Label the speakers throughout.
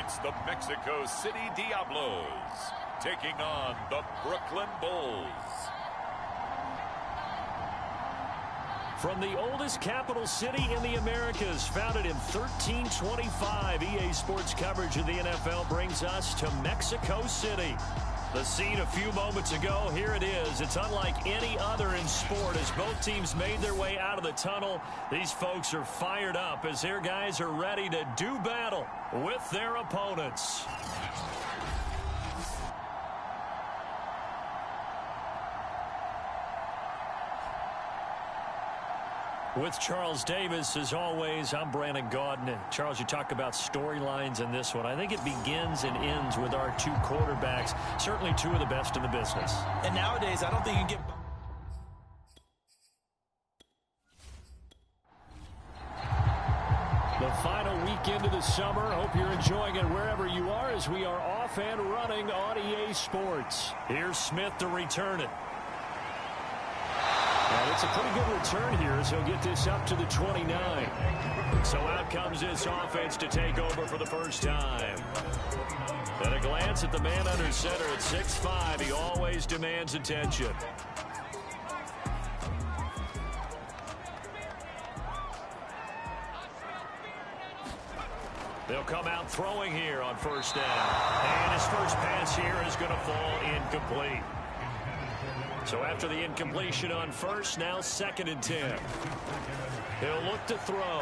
Speaker 1: It's the Mexico City Diablos taking on the Brooklyn Bulls.
Speaker 2: From the oldest capital city in the Americas, founded in 1325, EA Sports coverage of the NFL brings us to Mexico City. The scene a few moments ago, here it is. It's unlike any other in sport as both teams made their way out of the tunnel. These folks are fired up as their guys are ready to do battle with their opponents. With Charles Davis, as always, I'm Brandon Gaudin. And Charles, you talk about storylines in this one. I think it begins and ends with our two quarterbacks, certainly two of the best in the business.
Speaker 3: And nowadays, I don't think you get...
Speaker 2: The final weekend of the summer. Hope you're enjoying it wherever you are as we are off and running on EA Sports. Here's Smith to return it. And it's a pretty good return here as he'll get this up to the 29. So out comes this offense to take over for the first time. At a glance at the man under center at 6'5", he always demands attention. They'll come out throwing here on first down. And his first pass here is going to fall incomplete. So after the incompletion on first, now 2nd and 10. He'll look to throw.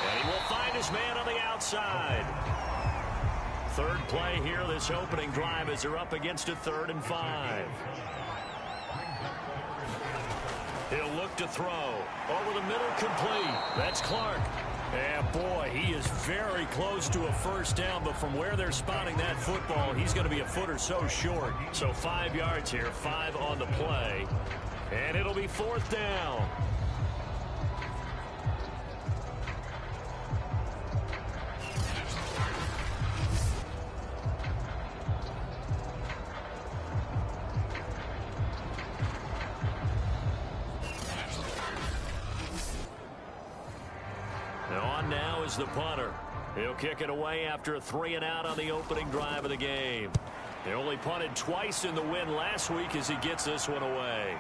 Speaker 2: And he will find his man on the outside. Third play here, this opening drive as they're up against a 3rd and 5. He'll look to throw. Over the middle, complete. That's Clark. And boy, he is very close to a first down, but from where they're spotting that football, he's going to be a foot or so short. So 5 yards here, 5 on the play. And it'll be 4th down. Now is the punter. He'll kick it away after a 3-and-out on the opening drive of the game. They only punted twice in the win last week as he gets this one away.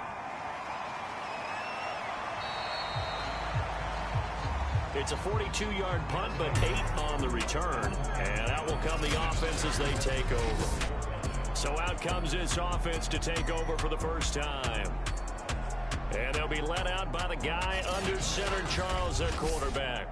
Speaker 2: It's a 42-yard punt, but 8 on the return. And out will come the offense as they take over. So out comes this offense to take over for the first time. And they'll be let out by the guy under center, Charles, their quarterback.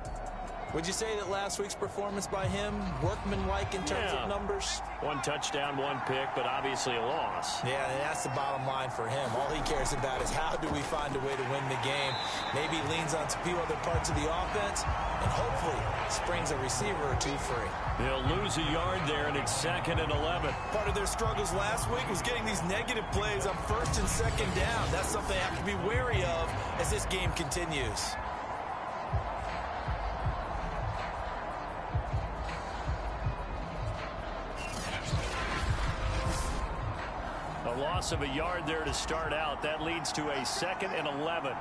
Speaker 3: Would you say that last week's performance by him, workmanlike in terms of numbers?
Speaker 2: 1 touchdown, 1 pick, but obviously a loss.
Speaker 3: Yeah, and that's the bottom line for him. All he cares about is how do we find a way to win the game. Maybe he leans on a few other parts of the offense, and hopefully springs a receiver or two free.
Speaker 2: They'll lose a yard there, and it's 2nd and 11.
Speaker 3: Part of their struggles last week was getting these negative plays on 1st and 2nd down. That's something they have to be wary of as this game continues.
Speaker 2: A loss of a yard there to start out. That leads to a 2nd and 11.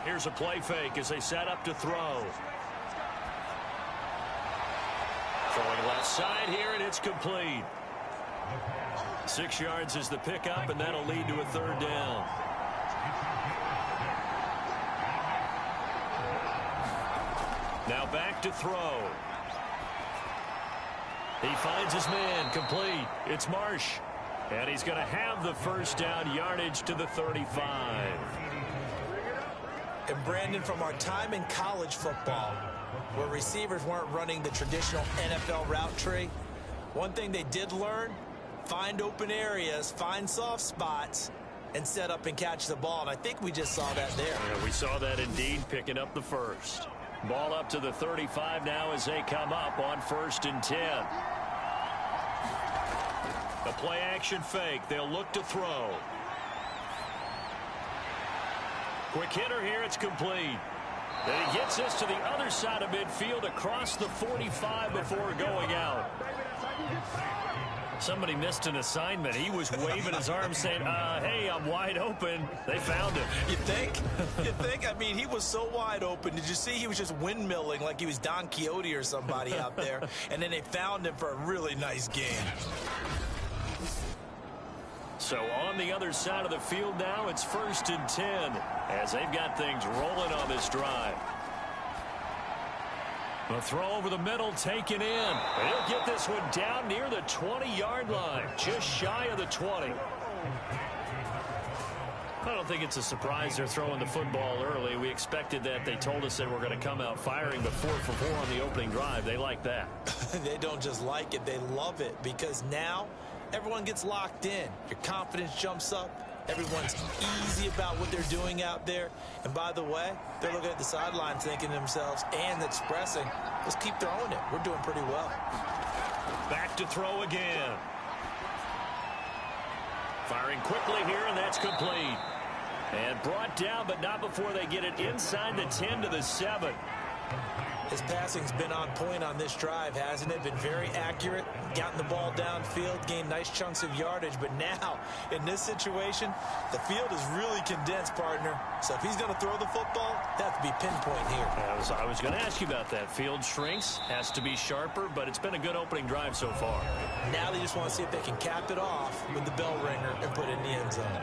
Speaker 2: Here's a play fake as they set up to throw. Throwing left side here, and it's complete. 6 yards is the pickup, and that'll lead to a 3rd down. Now back to throw. He finds his man, complete. It's Marsh. And he's going to have the first down, yardage to the 35.
Speaker 3: And Brandon, from our time in college football, where receivers weren't running the traditional NFL route tree, one thing they did learn, find open areas, find soft spots, and set up and catch the ball. And I think we just saw that there.
Speaker 2: Yeah, we saw that indeed, picking up the first. Ball up to the 35 now as they come up on 1st and 10. A play action fake. They'll look to throw. Quick hitter here. It's complete. Then he gets this to the other side of midfield across the 45 before going out. somebody missed an assignment. He was waving his arms saying, hey, I'm wide open. They found him.
Speaker 3: You think? You think? I mean, he was so wide open. Did you see he was just windmilling like he was Don Quixote or somebody out there? And then they found him for a really nice game.
Speaker 2: So on the other side of the field now, it's 1st and 10 as they've got things rolling on this drive. A throw over the middle, taken in. He'll get this one down near the 20-yard line, just shy of the 20. I don't think it's a surprise they're throwing the football early. We expected that. They told us they were going to come out firing, but 4 for 4 on the opening drive. They like that.
Speaker 3: They don't just like it, they love it, because now everyone gets locked in. Your confidence jumps up. Everyone's easy about what they're doing out there. And by the way, they're looking at the sideline thinking to themselves and expressing, let's keep throwing it. We're doing pretty well.
Speaker 2: Back to throw again. Firing quickly here, and that's complete. And brought down, but not before they get it inside the 10 to the 7.
Speaker 3: His passing's been on point on this drive, hasn't it? Been very accurate, gotten the ball downfield, gained nice chunks of yardage. But now, in this situation, the field is really condensed, partner. So if he's going to throw the football, that has to be pinpoint here.
Speaker 2: I was going to ask you about that. Field shrinks, has to be sharper, but it's been a good opening drive so far.
Speaker 3: Now they just want to see if they can cap it off with the bell ringer and put it in the end zone.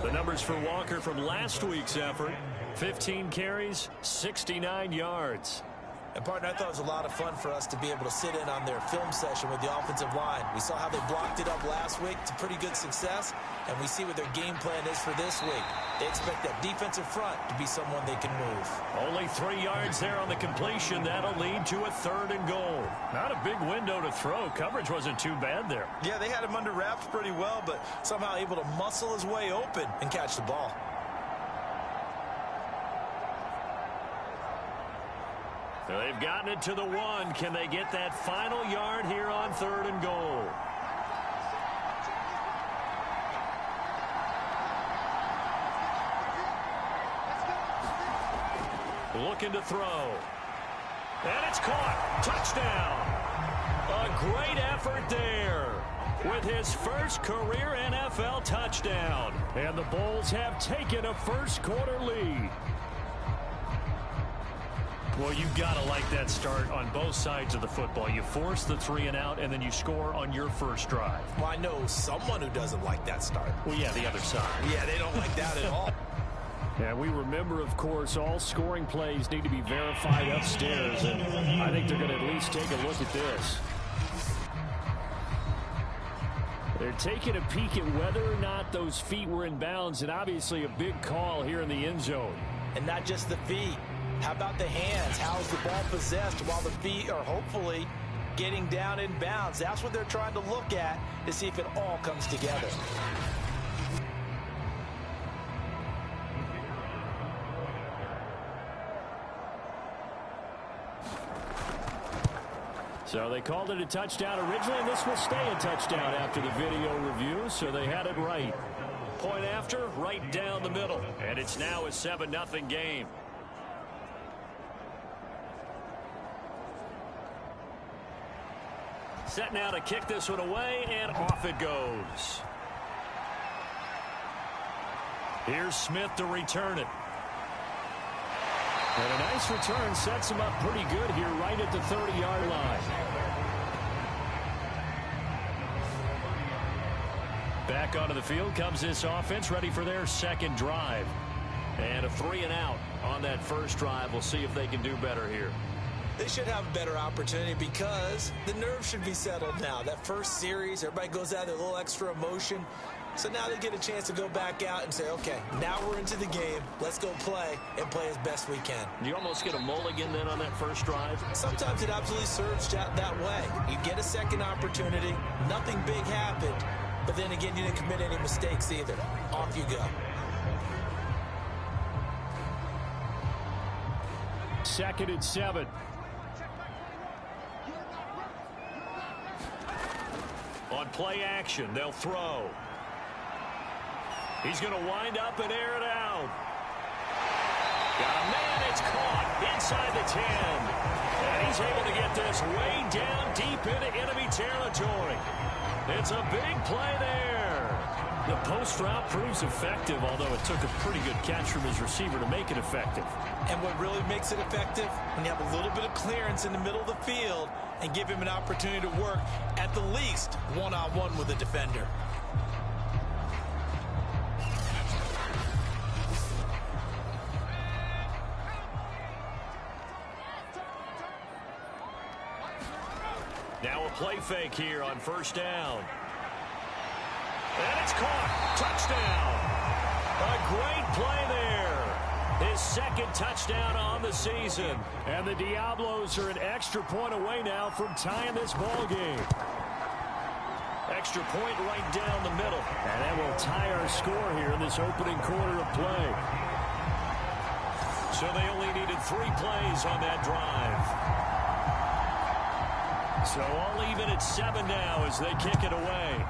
Speaker 2: The numbers for Walker from last week's effort: 15 carries, 69 yards.
Speaker 3: And, partner, I thought it was a lot of fun for us to be able to sit in on their film session with the offensive line. We saw how they blocked it up last week to pretty good success, and we see what their game plan is for this week. They expect that defensive front to be someone they can move.
Speaker 2: Only 3 yards there on the completion. That'll lead to a 3rd and goal. Not a big window to throw. Coverage wasn't too bad there.
Speaker 3: Yeah, they had him under wraps pretty well, but somehow able to muscle his way open and catch the ball.
Speaker 2: They've gotten it to the 1. Can they get that final yard here on 3rd and goal? Looking to throw. And it's caught. Touchdown. A great effort there with his first career NFL touchdown. And the Bulls have taken a first-quarter lead. Well, you've got to like that start on both sides of the football. You force the 3 and out, and then you score on your first drive.
Speaker 3: Well, I know someone who doesn't like that start.
Speaker 2: Well, yeah, the other side.
Speaker 3: Yeah, they don't like that at all.
Speaker 2: And we remember, of course, all scoring plays need to be verified upstairs, and I think they're going to at least take a look at this. They're taking a peek at whether or not those feet were in bounds, and obviously a big call here in the end zone.
Speaker 3: And not just the feet. How about the hands? How's the ball possessed while the feet are hopefully getting down in bounds? That's what they're trying to look at to see if it all comes together.
Speaker 2: So they called it a touchdown originally, and this will stay a touchdown after the video review, so they had it right. Point after, right down the middle. And it's now a 7-0 game. Set now to kick this one away, and off it goes. Here's Smith to return it. And a nice return sets him up pretty good here right at the 30-yard line. Back onto the field comes this offense, ready for their second drive. And a 3 and out on that first drive. We'll see if they can do better here.
Speaker 3: They should have a better opportunity because the nerves should be settled now. That first series, everybody goes out with a little extra emotion. So now they get a chance to go back out and say, okay, now we're into the game. Let's go play and play as best we can.
Speaker 2: You almost get a mulligan then on that first drive?
Speaker 3: Sometimes it absolutely serves that way. You get a second opportunity. Nothing big happened. But then again, you didn't commit any mistakes either. Off you go.
Speaker 2: 2nd and 7. On play action, they'll throw. He's going to wind up and air it out. Got a man, it's caught inside the 10. And He's able to get this way down deep into enemy territory. It's a big play there. The post route proves effective, although it took a pretty good catch from his receiver to make it effective.
Speaker 3: And what really makes it effective, when you have a little bit of clearance in the middle of the field and give him an opportunity to work at the least one-on-one with the defender.
Speaker 2: Now a play fake here on first down. And it's caught. Touchdown. A great play there. His second touchdown on the season. And the Diablos are an extra point away now from tying this ball game. Extra point right down the middle. And that will tie our score here in this opening quarter of play. So they only needed 3 plays on that drive. So all even at 7 now as they kick it away.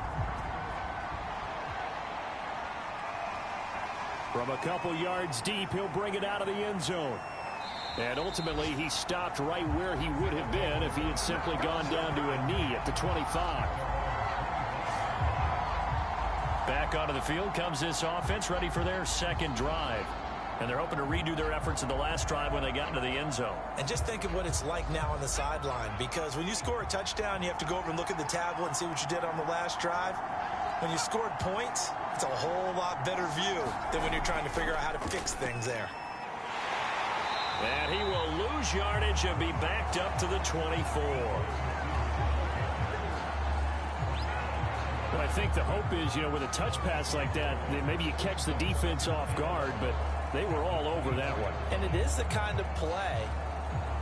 Speaker 2: From a couple yards deep, he'll bring it out of the end zone. And ultimately, he stopped right where he would have been if he had simply gone down to a knee at the 25. Back onto the field comes this offense, ready for their second drive. And they're hoping to redo their efforts in the last drive when they got into the end zone. And just think of what it's like now on the sideline, because when you score a touchdown, you have to go over and look at the tablet and see what you did on the last drive. When you scored points, it's a whole lot better view than when you're trying to figure out how to fix things there. And he will lose yardage and be backed up to the 24. Well, I think the hope is, with a touch pass like that, maybe you catch the defense off guard, but they were all over that one.
Speaker 3: And it is the kind of play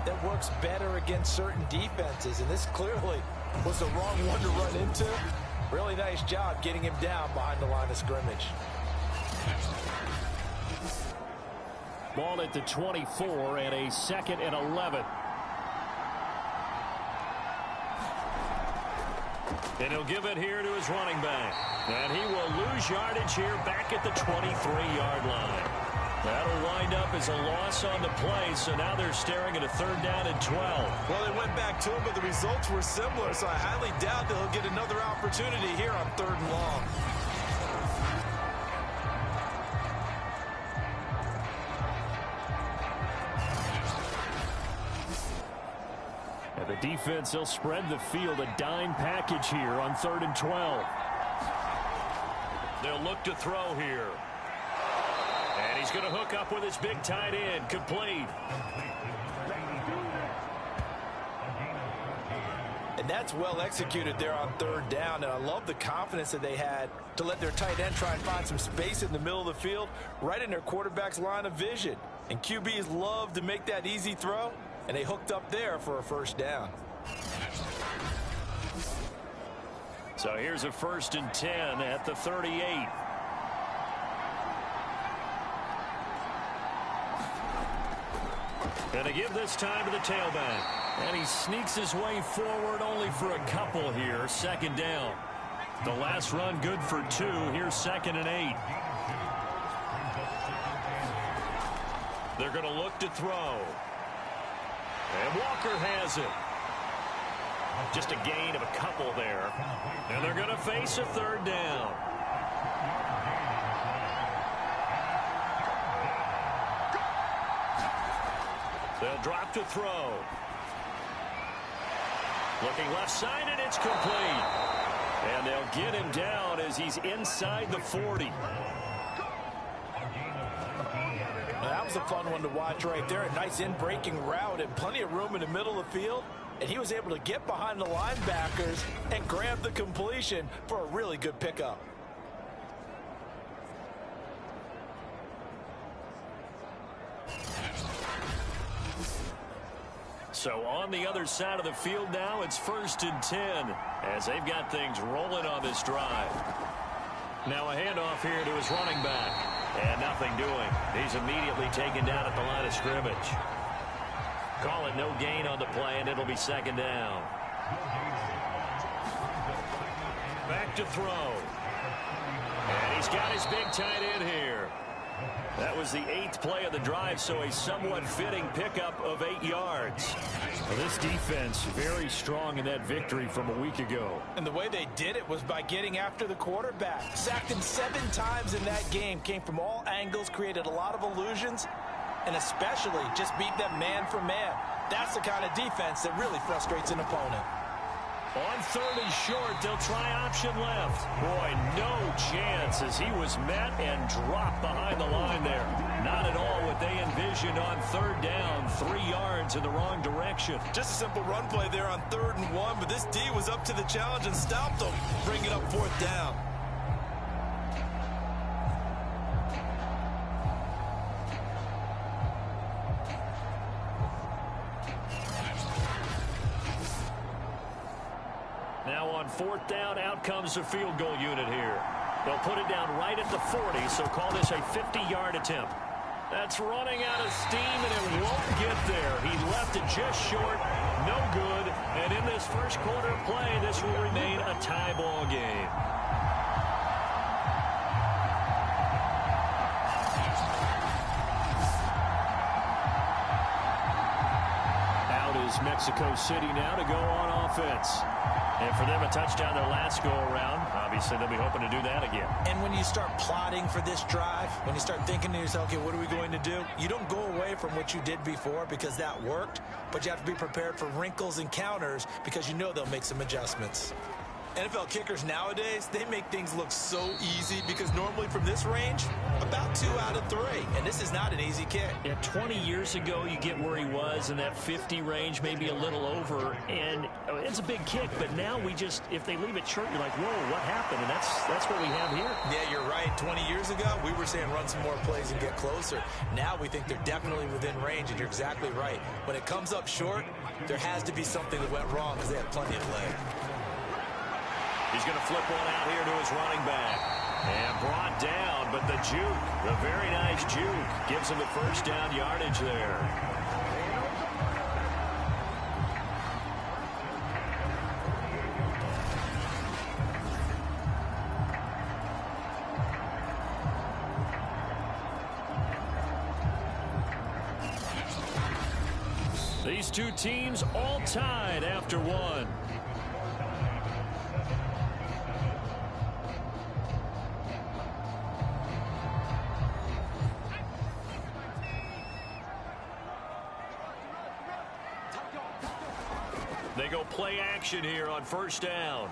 Speaker 3: that works better against certain defenses, and this clearly was the wrong one to run into. Really nice job getting him down behind the line of scrimmage.
Speaker 2: Ball at the 24 and a 2nd and 11. And he'll give it here to his running back. And he will lose yardage here back at the 23-yard line. That'll wind up as a loss on the play, so now they're staring at a 3rd down and 12.
Speaker 3: Well, they went back to him, but the results were similar, so I highly doubt that he'll get another opportunity here on 3rd and long.
Speaker 2: And the defense, they'll spread the field, a dime package here on 3rd and 12. They'll look to throw here. And he's going to hook up with his big tight end, complete.
Speaker 3: And that's well executed there on 3rd down, and I love the confidence that they had to let their tight end try and find some space in the middle of the field, right in their quarterback's line of vision. And QBs love to make that easy throw, and they hooked up there for a 1st down.
Speaker 2: So here's a 1st and 10 at the 38. And to give this time to the tailback. And he sneaks his way forward only for a couple here. 2nd down. The last run good for 2. Here's 2nd and 8. They're going to look to throw. And Walker has it. Just a gain of a couple there. And they're going to face a 3rd down. They'll drop to throw. Looking left side, and it's complete. And they'll get him down as he's inside the 40.
Speaker 3: Now, that was a fun one to watch right there. A nice in-breaking route and plenty of room in the middle of the field. And he was able to get behind the linebackers and grab the completion for a really good pickup.
Speaker 2: So on the other side of the field now, it's 1st and 10 as they've got things rolling on this drive. Now a handoff here to his running back. And nothing doing. He's immediately taken down at the line of scrimmage. Call it no gain on the play, and it'll be 2nd down. Back to throw. And he's got his big tight end here. That was the 8th play of the drive, so a somewhat fitting pickup of 8 yards. Well, this defense very strong in that victory from a week ago.
Speaker 3: And the way they did it was by getting after the quarterback. Sacked him 7 times in that game. Came from all angles, created a lot of illusions, and especially just beat them man for man. That's the kind of defense that really frustrates an opponent.
Speaker 2: On 3rd and short, they'll try option left. Boy, no chance as he was met and dropped behind the line there. Not at all what they envisioned on 3rd down. 3 yards in the wrong direction.
Speaker 3: Just a simple run play there on 3rd and 1, but this D was up to the challenge and stopped them, bringing up 4th down.
Speaker 2: Now on 4th down, out comes the field goal unit here. They'll put it down right at the 40, so call this a 50-yard attempt. That's running out of steam, and it won't get there. He left it just short, no good. And in this first quarter of play, this will remain a tie ball game. Out is Mexico City now to go on offense. And for them, a touchdown their last go-around. Obviously, they'll be hoping to do that again.
Speaker 3: And when you start plotting for this drive, when you start thinking to yourself, okay, what are we going to do? You don't go away from what you did before because that worked, but you have to be prepared for wrinkles and counters because you know they'll make some adjustments. NFL kickers nowadays, they make things look so easy because normally from this range, about 2 out of 3. And this is not an easy kick.
Speaker 2: Yeah, 20 years ago, you get where he was in that 50 range, maybe a little over. And it's a big kick, but now we just, if they leave it short, you're like, whoa, what happened? And that's what we have here.
Speaker 3: Yeah, you're right. 20 years ago, we were saying run some more plays and get closer. Now we think they're definitely within range, and you're exactly right. When it comes up short, there has to be something that went wrong because they had plenty of leg.
Speaker 2: He's going to flip one out here to his running back. And brought down, but the juke, the very nice juke, gives him the first down yardage there. These two teams all tied after one. They go play action here on 1st down.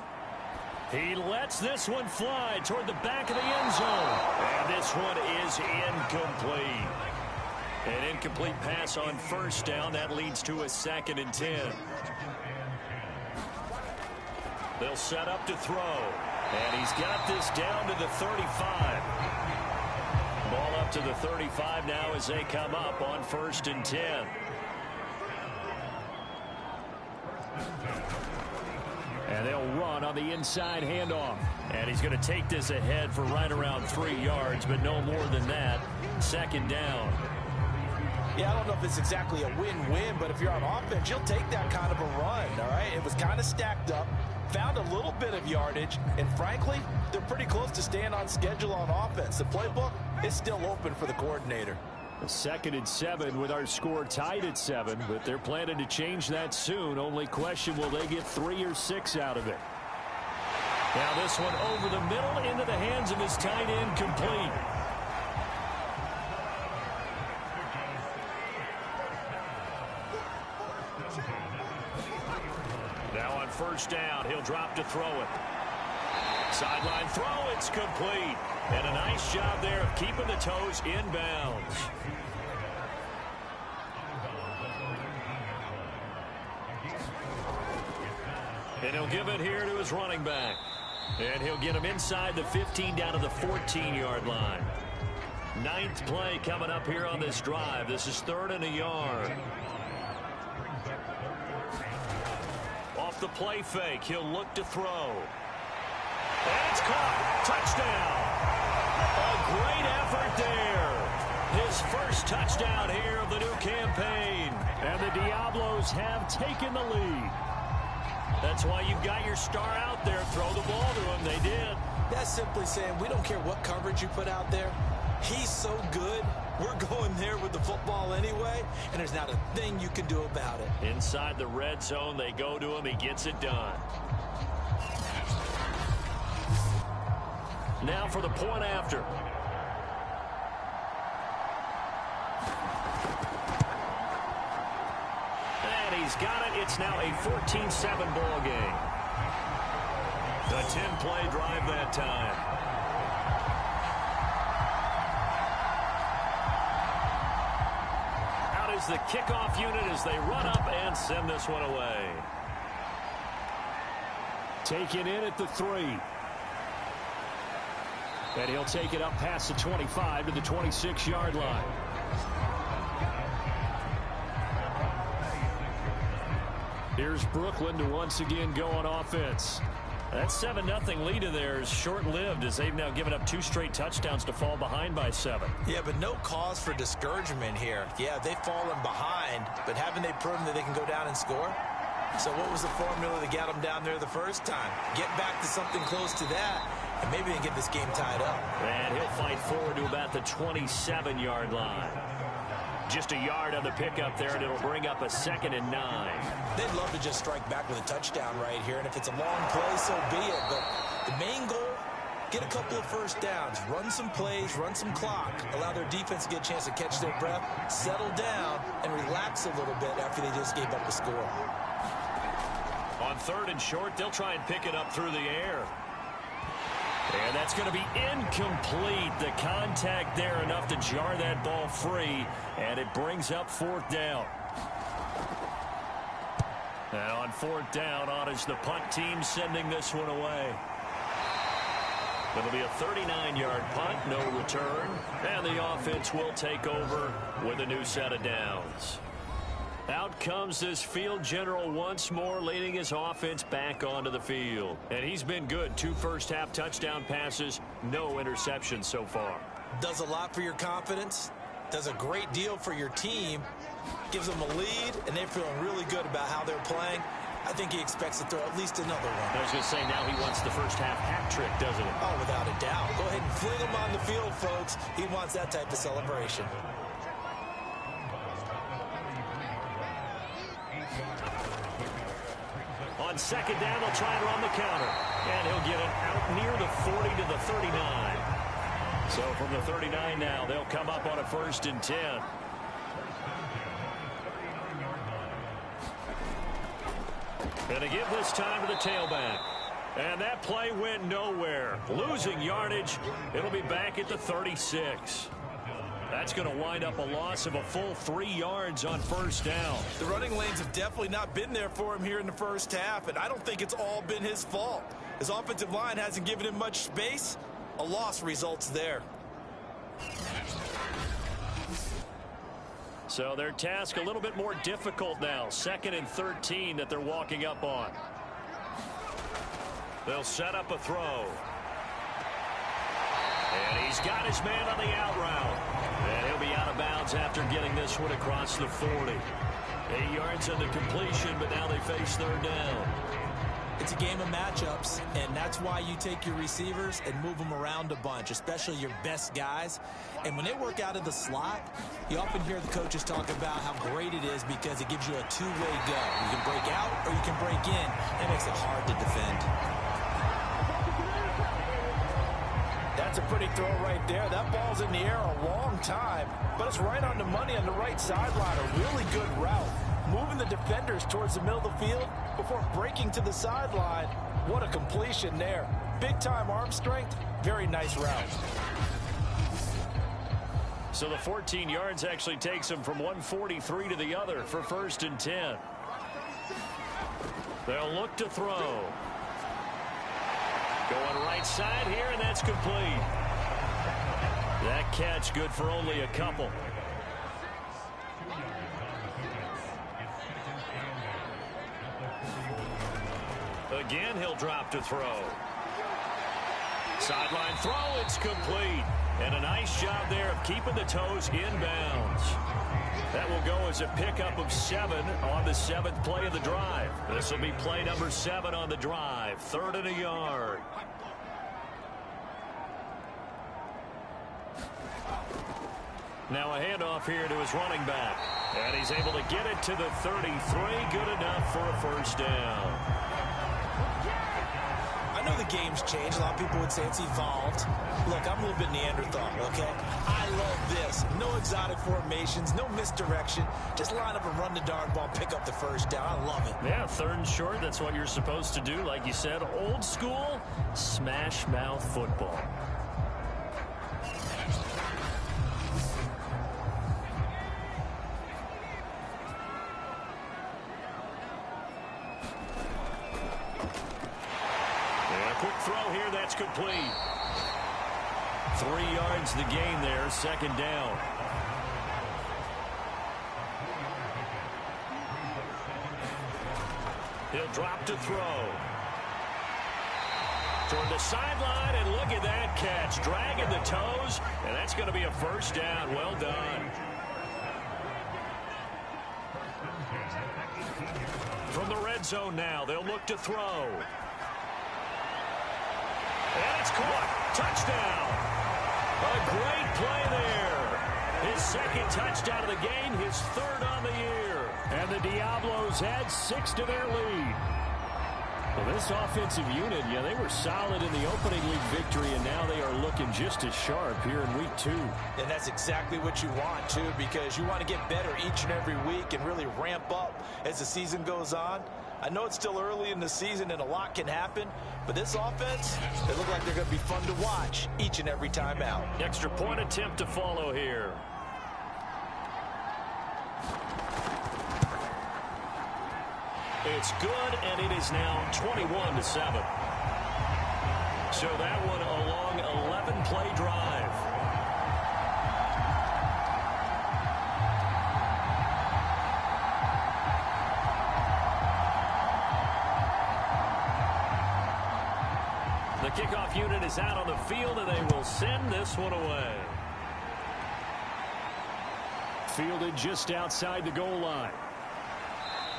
Speaker 2: He lets this one fly toward the back of the end zone. And this one is incomplete. An incomplete pass on 1st down. That leads to a 2nd and 10. They'll set up to throw. And he's got this down to the 35. Ball up to the 35 now as they come up on 1st and 10. And they'll run on the inside handoff. And he's going to take this ahead for right around 3 yards, but no more than that. 2nd down.
Speaker 3: Yeah, I don't know if it's exactly a win-win, but if you're on offense, you'll take that kind of a run, all right? It was kind of stacked up, found a little bit of yardage, and frankly, they're pretty close to staying on schedule on offense. The playbook is still open for the coordinator.
Speaker 2: 2nd and 7 with our score tied at 7, but they're planning to change that soon. Only question, will they get 3 or 6 out of it? Now this one over the middle into the hands of his tight end, complete. Now on 1st down, he'll drop to throw it. Sideline throw, it's complete. And a nice job there of keeping the toes inbounds. And he'll give it here to his running back. And he'll get him inside the 15 down to the 14-yard line. 9th play coming up here on this drive. This is 3rd and a yard. Off the play fake, he'll look to throw. And it's caught. Touchdown. A great effort there. His first touchdown here of the new campaign. And the Diablos have taken the lead. That's why you've got your star out there. Throw the ball to him. They did.
Speaker 3: That's simply saying we don't care what coverage you put out there. He's so good. We're going there with the football anyway, and there's not a thing you can do about it.
Speaker 2: Inside the red zone, they go to him. He gets it done. Now for the point after. And he's got it. It's now a 14-7 ball game. A 10-play drive that time. Out is the kickoff unit as they run up and send this one away. Taken in at the 3. And he'll take it up past the 25 to the 26-yard line. Here's Brooklyn to once again go on offense. That 7-0 lead of theirs short-lived as they've now given up 2 straight touchdowns to fall behind by 7.
Speaker 3: Yeah, but no cause for discouragement here. Yeah, they've fallen behind, but haven't they proven that they can go down and score? So what was the formula that got them down there the first time? Get back to something close to that, and maybe they can get this game tied up.
Speaker 2: And he'll fight forward to about the 27-yard line. Just a yard on the pickup there, and it'll bring up a 2nd and 9.
Speaker 3: They'd love to just strike back with a touchdown right here, and if it's a long play, so be it. But the main goal, get a couple of first downs, run some plays, run some clock, allow their defense to get a chance to catch their breath, settle down, and relax a little bit after they just gave up a score.
Speaker 2: On 3rd and short, they'll try and pick it up through the air. And that's going to be incomplete. The contact there enough to jar that ball free, and it brings up 4th down. And on 4th down, on is the punt team sending this one away. It'll be a 39-yard punt, no return, and the offense will take over with a new set of downs. Out comes this field general once more, leading his offense back onto the field. And he's been good. 2 first-half touchdown passes, no interceptions so far.
Speaker 3: Does a lot for your confidence, does a great deal for your team, gives them a lead, and they're feeling really good about how they're playing. I think he expects to throw at least another one.
Speaker 2: I was going to say, now he wants the first-half hat trick, doesn't he?
Speaker 3: Oh, without a doubt. Go ahead and fling him on the field, folks. He wants that type of celebration.
Speaker 2: On 2nd down, they'll try and run the counter. And he'll get it out near the 40 to the 39. So from the 39 now, they'll come up on a 1st and 10. And to give this time to the tailback. And that play went nowhere. Losing yardage. It'll be back at the 36. That's going to wind up a loss of a full 3 yards on 1st down.
Speaker 3: The running lanes have definitely not been there for him here in the first half, and I don't think it's all been his fault. His offensive line hasn't given him much space. A loss results there.
Speaker 2: So their task a little bit more difficult now. 2nd and 13 that they're walking up on. They'll set up a throw. And he's got his man on the out route. And he'll be out of bounds after getting this one across the 40. 8 yards on the completion, but now they face 3rd down.
Speaker 3: It's a game of matchups, and that's why you take your receivers and move them around a bunch, especially your best guys. And when they work out of the slot, you often hear the coaches talk about how great it is because it gives you a two-way go. You can break out or you can break in. That makes it hard to defend. That's a pretty throw right there. That ball's in the air a long time, but it's right on the money on the right sideline. A really good route. Moving the defenders towards the middle of the field before breaking to the sideline. What a completion there. Big-time arm strength. Very nice route.
Speaker 2: So the 14 yards actually takes them from 143 to the other for 1st and 10. They'll look to throw. Going right side here, and that's complete. That catch good for only a couple. Again, he'll drop to throw. Sideline throw, it's complete. And a nice job there of keeping the toes inbounds. That will go as a pickup of 7 on the 7th play of the drive. This will be play number 7 on the drive. 3rd and a yard. Now a handoff here to his running back. And he's able to get it to the 33. Good enough for a first down.
Speaker 3: I know the game's changed. A lot of people would say it's evolved. Look, I'm a little bit Neanderthal, okay? I love this. No exotic formations, no misdirection. Just line up and run the darn ball, pick up the first down. I love it.
Speaker 2: Yeah, 3rd and short, that's what you're supposed to do. Like you said, old school, smash mouth football. Quick throw here, that's complete. 3 yards the gain there, 2nd down. He'll drop to throw. Toward the sideline, and look at that catch. Dragging the toes, and that's going to be a first down. Well done. From the red zone now, they'll look to throw. And it's caught. Touchdown. A great play there. His 2nd touchdown of the game, his 3rd on the year. And the Diablos add 6 to their lead. Well, this offensive unit, yeah, they were solid in the opening league victory, and now they are looking just as sharp here in week 2.
Speaker 3: And that's exactly what you want, too, because you want to get better each and every week and really ramp up as the season goes on. I know it's still early in the season and a lot can happen, but this offense, they look like they're going to be fun to watch each and every time out.
Speaker 2: Extra point attempt to follow here. It's good, and it is now 21-7. So that one a long 11-play drive. The kickoff unit is out on the field, and they will send this one away. Fielded just outside the goal line.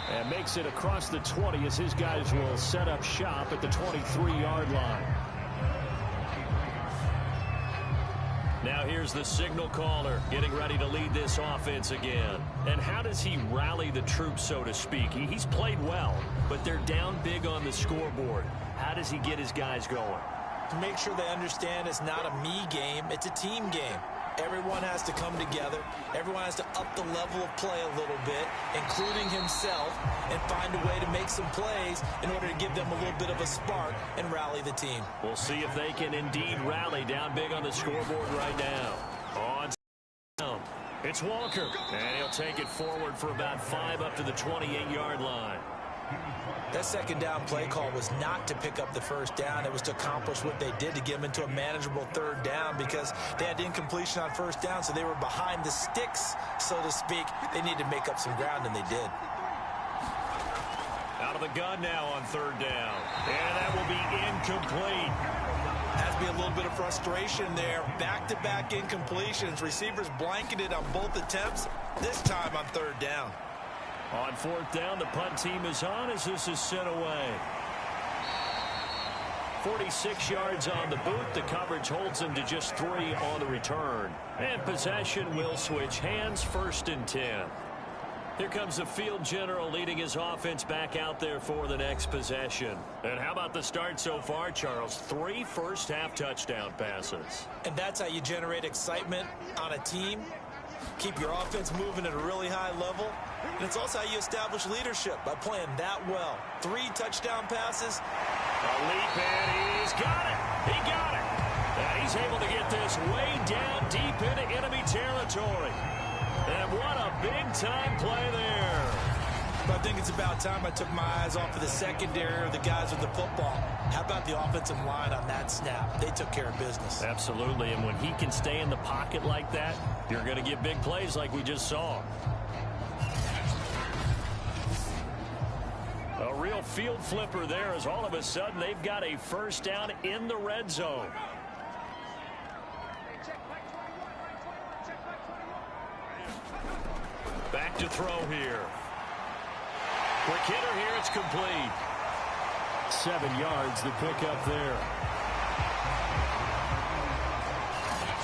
Speaker 2: And makes it across the 20 as his guys will set up shop at the 23-yard line. Now here's the signal caller getting ready to lead this offense again. And how does he rally the troops, so to speak? He's played well, but they're down big on the scoreboard. How does he get his guys going?
Speaker 3: To make sure they understand it's not a me game, it's a team game. Everyone has to come together. Everyone has to up the level of play a little bit, including himself, and find a way to make some plays in order to give them a little bit of a spark and rally the team.
Speaker 2: We'll see if they can indeed rally down big on the scoreboard right now. On down. It's Walker, and he'll take it forward for about 5 up to the 28-yard line.
Speaker 3: That 2nd down play call was not to pick up the first down. It was to accomplish what they did to get them into a manageable 3rd down because they had incompletion on 1st down, so they were behind the sticks, so to speak. They needed to make up some ground, and they did.
Speaker 2: Out of the gun now on 3rd down. And that will be incomplete.
Speaker 3: Has to be a little bit of frustration there. Back-to-back incompletions. Receivers blanketed on both attempts, this time on 3rd down.
Speaker 2: On 4th down, the punt team is on as this is sent away. 46 yards on the boot. The coverage holds him to just 3 on the return. And possession will switch hands, 1st and 10. Here comes the field general leading his offense back out there for the next possession. And how about the start so far, Charles? 3 first-half touchdown passes.
Speaker 3: And that's how you generate excitement on a team. Keep your offense moving at a really high level. And it's also how you establish leadership, by playing that well. 3 touchdown passes.
Speaker 2: A leap, and he's got it. He got it. And he's able to get this way down deep into enemy territory. And what a big-time play there.
Speaker 3: But I think it's about time I took my eyes off of the secondary or the guys with the football. How about the offensive line on that snap? They took care of business.
Speaker 2: Absolutely, and when he can stay in the pocket like that, you're going to get big plays like we just saw. A real field flipper there as all of a sudden they've got a first down in the red zone. Back to throw here. Quick hitter here, it's complete. 7 yards, the pickup there.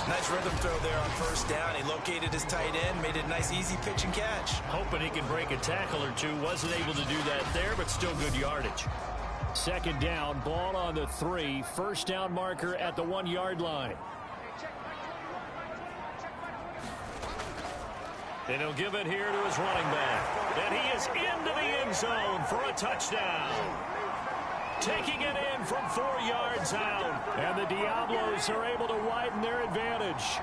Speaker 3: Nice rhythm throw there on first down. He located his tight end, made it a nice, easy pitch and catch.
Speaker 2: Hoping he can break a tackle or two. Wasn't able to do that there, but still good yardage. Second down, ball on the 3. First down marker at the 1-yard line. And he'll give it here to his running back. And he is into the end zone for a touchdown. Taking it in from 4 yards out. And the Diablos are able to widen their advantage.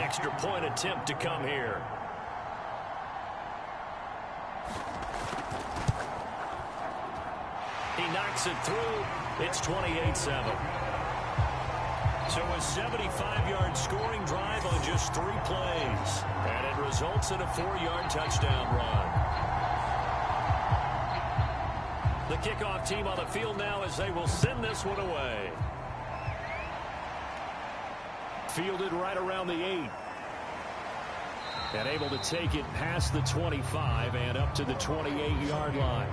Speaker 2: Extra point attempt to come here. He knocks it through. It's 28-7. So a 75-yard scoring drive on just 3 plays. And it results in a 4-yard touchdown run. The kickoff team on the field now as they will send this one away. Fielded right around the 8. And able to take it past the 25 and up to the 28-yard line.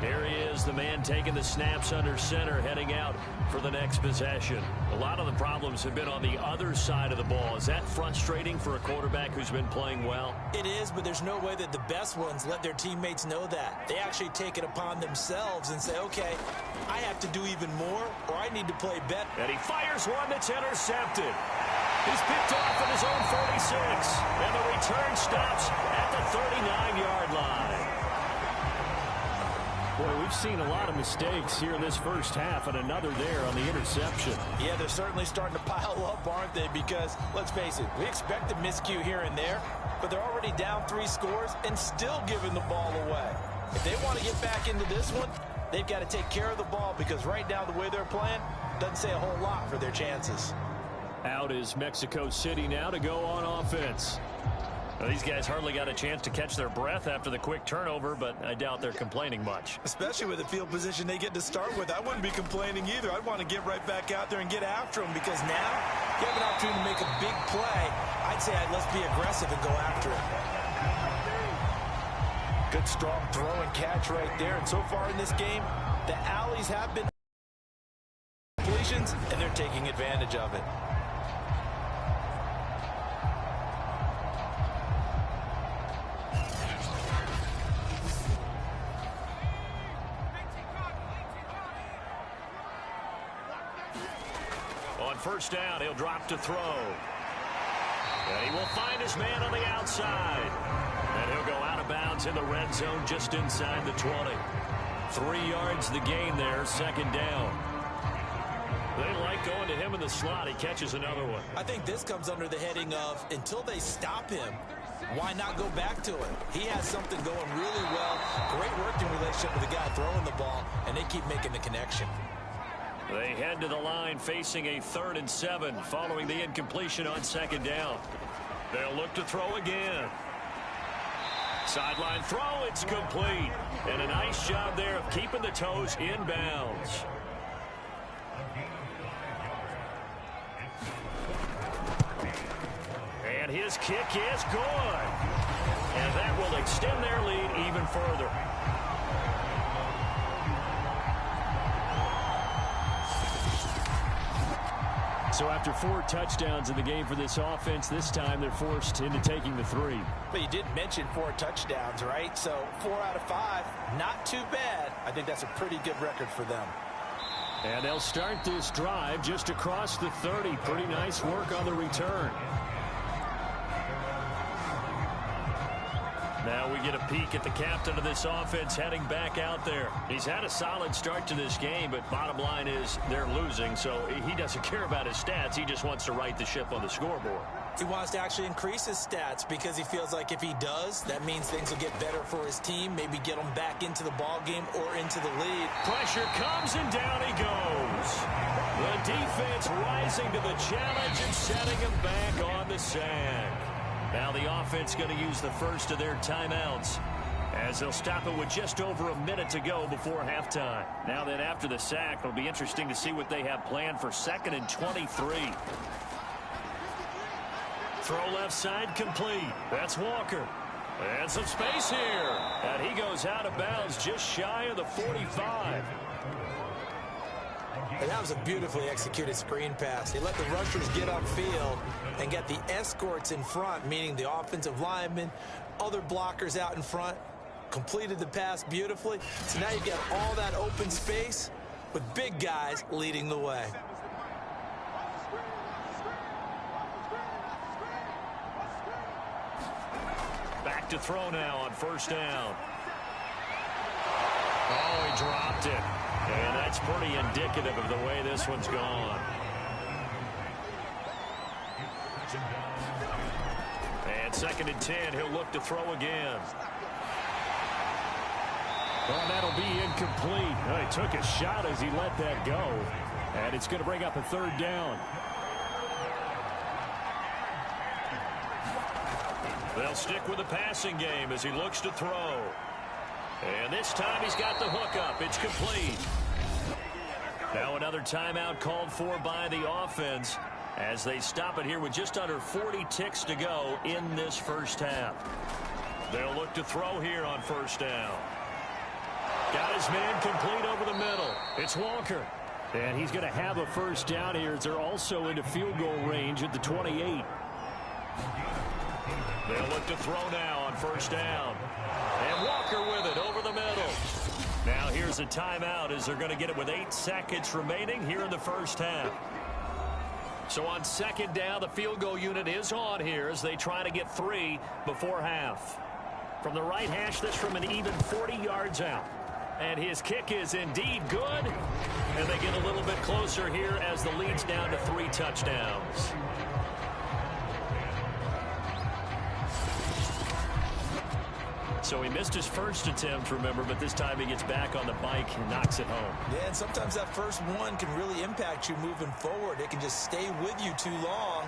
Speaker 2: Here he is, the man taking the snaps under center, heading out for the next possession. A lot of the problems have been on the other side of the ball. Is that frustrating for a quarterback who's been playing well?
Speaker 3: It is, but there's no way that the best ones let their teammates know that. They actually take it upon themselves and say, okay, I have to do even more, or I need to play better.
Speaker 2: And he fires one that's intercepted. He's picked off at his own 46. And the return stops at the 39-yard line. Boy, we've seen a lot of mistakes here in this first half, and another there on the interception.
Speaker 3: Yeah, they're certainly starting to pile up, aren't they? Because, let's face it, we expected miscue here and there, but they're already down 3 scores and still giving the ball away. If they want to get back into this one, they've got to take care of the ball, because right now the way they're playing doesn't say a whole lot for their chances.
Speaker 2: Out is Mexico City now to go on offense. Well, these guys hardly got a chance to catch their breath after the quick turnover, but I doubt they're complaining much.
Speaker 3: Especially with the field position they get to start with. I wouldn't be complaining either. I'd want to get right back out there and get after them, because now you have an opportunity to make a big play. I'd say let's be aggressive and go after it. Good strong throw and catch right there. And so far in this game, the alleys have been completions, and they're taking advantage of it.
Speaker 2: First down, he'll drop to throw. And he will find his man on the outside. And he'll go out of bounds in the red zone just inside the 20. 3 yards the gain there, second down. They like going to him in the slot. He catches another one.
Speaker 3: I think this comes under the heading of, until they stop him, why not go back to him? He has something going really well. Great working relationship with the guy throwing the ball, and they keep making the connection.
Speaker 2: They head to the line facing a 3rd and 7 following the incompletion on second down. They'll look to throw again. Sideline throw, it's complete. And a nice job there of keeping the toes in bounds. And his kick is good. And that will extend their lead even further. So after 4 touchdowns in the game for this offense, this time they're forced into taking the 3.
Speaker 3: But you did mention 4 touchdowns, right? So 4 out of 5, not too bad. I think that's a pretty good record for them.
Speaker 2: And they'll start this drive just across the 30. Pretty nice work on the return. Now we get a peek at the captain of this offense heading back out there. He's had a solid start to this game, but bottom line is they're losing, so he doesn't care about his stats. He just wants to right the ship on the scoreboard.
Speaker 3: He wants to actually increase his stats because he feels like if he does, that means things will get better for his team, maybe get them back into the ball game or into the lead.
Speaker 2: Pressure comes and down he goes. The defense rising to the challenge and setting him back on the sack. Now the offense going to use the first of their timeouts, as they'll stop it with just over a minute to go before halftime. Now then, after the sack, it'll be interesting to see what they have planned for 2nd and 23. Throw left side complete. That's Walker. And some space here. And he goes out of bounds just shy of the 45.
Speaker 3: And that was a beautifully executed screen pass. He let the rushers get upfield and get the escorts in front, meaning the offensive linemen, other blockers out in front. Completed the pass beautifully. So now you've got all that open space with big guys leading the way.
Speaker 2: Back to throw now on 1st down. Oh, he dropped it. And that's pretty indicative of the way this one's gone. And 2nd and 10, he'll look to throw again. Well, that'll be incomplete. Well, he took a shot as he let that go. And it's going to bring up a 3rd down. They'll stick with the passing game as he looks to throw. And this time he's got the hook up. It's complete. Now another timeout called for by the offense as they stop it here with just under 40 ticks to go in this first half. They'll look to throw here on 1st down. Got his man complete over the middle. It's Walker. And he's going to have a 1st down here as they're also into field goal range at the 28. They'll look to throw now on 1st down. And Walker with it over the middle. Now here's a timeout as they're going to get it with 8 seconds remaining here in the first half. So on 2nd down, the field goal unit is on here as they try to get 3 before half. From the right hash, this from an even 40 yards out. And his kick is indeed good. And they get a little bit closer here as the lead's down to 3 touchdowns. So he missed his first attempt, remember, but this time he gets back on the bike and knocks it home.
Speaker 3: Yeah, and sometimes that first one can really impact you moving forward. It can just stay with you too long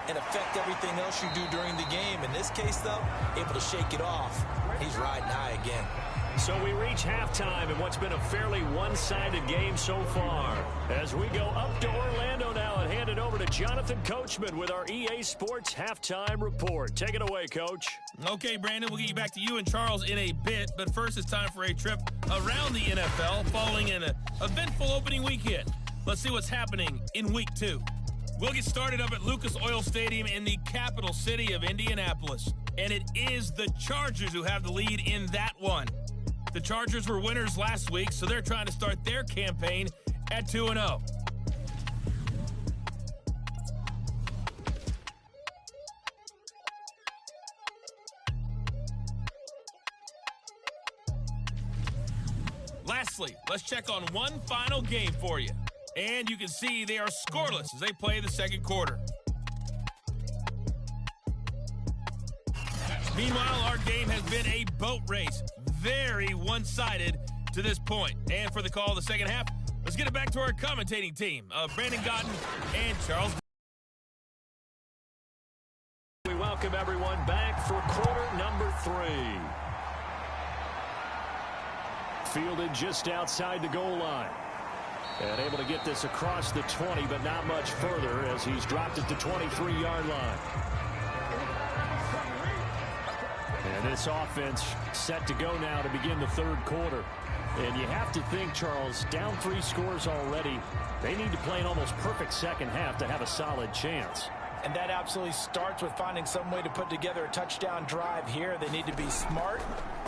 Speaker 3: and affect everything else you do during the game. In this case, though, able to shake it off. He's riding high again.
Speaker 2: So we reach halftime in what's been a fairly one-sided game so far. As we go up to Orlando now and hand it over to Jonathan Coachman with our EA Sports Halftime Report. Take it away, Coach.
Speaker 4: Okay, Brandon, we'll get you back to you and Charles in a bit, but first it's time for a trip around the NFL following an eventful opening weekend. Let's see what's happening in Week 2. We'll get started up at Lucas Oil Stadium in the capital city of Indianapolis, and it is the Chargers who have the lead in that one. The Chargers were winners last week, so they're trying to start their campaign at 2-0. Lastly, let's check on one final game for you. And you can see they are scoreless as they play the second quarter. Meanwhile, our game has been a boat race. Very one-sided to this point. And for the call of the second half, let's get it back to our commentating team of Brandon Gotten and Charles.
Speaker 2: We welcome everyone back for quarter number 3. Fielded just outside the goal line. And able to get this across the 20, but not much further as he's dropped it to 23-yard line. And this offense set to go now to begin the third quarter. And you have to think, Charles, down 3 scores already. They need to play an almost perfect second half to have a solid chance.
Speaker 3: And that absolutely starts with finding some way to put together a touchdown drive here. They need to be smart,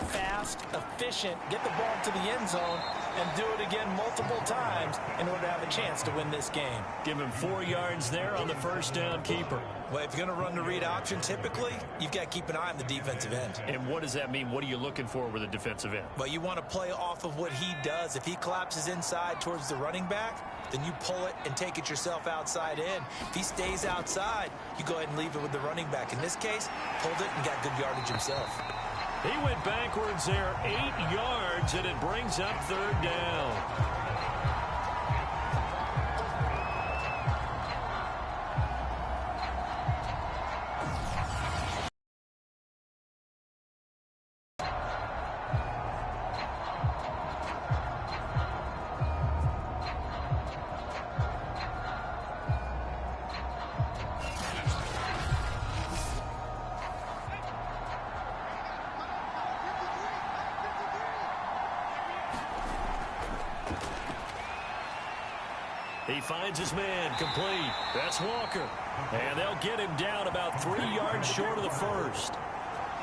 Speaker 3: fast, efficient, get the ball to the end zone, and do it again multiple times in order to have a chance to win this game.
Speaker 2: Give him 4 yards there on the first down keeper.
Speaker 3: Well, if you're going to run the read option, typically, you've got to keep an eye on the defensive end.
Speaker 2: And what does that mean? What are you looking for with a defensive end?
Speaker 3: Well, you want to play off of what he does. If he collapses inside towards the running back, then you pull it and take it yourself outside in. If he stays outside, you go ahead and leave it with the running back. In this case, pulled it and got good yardage himself.
Speaker 2: He went backwards there 8 yards, and it brings up third down. He finds his man, complete. That's Walker. And they'll get him down about 3 yards short of the first.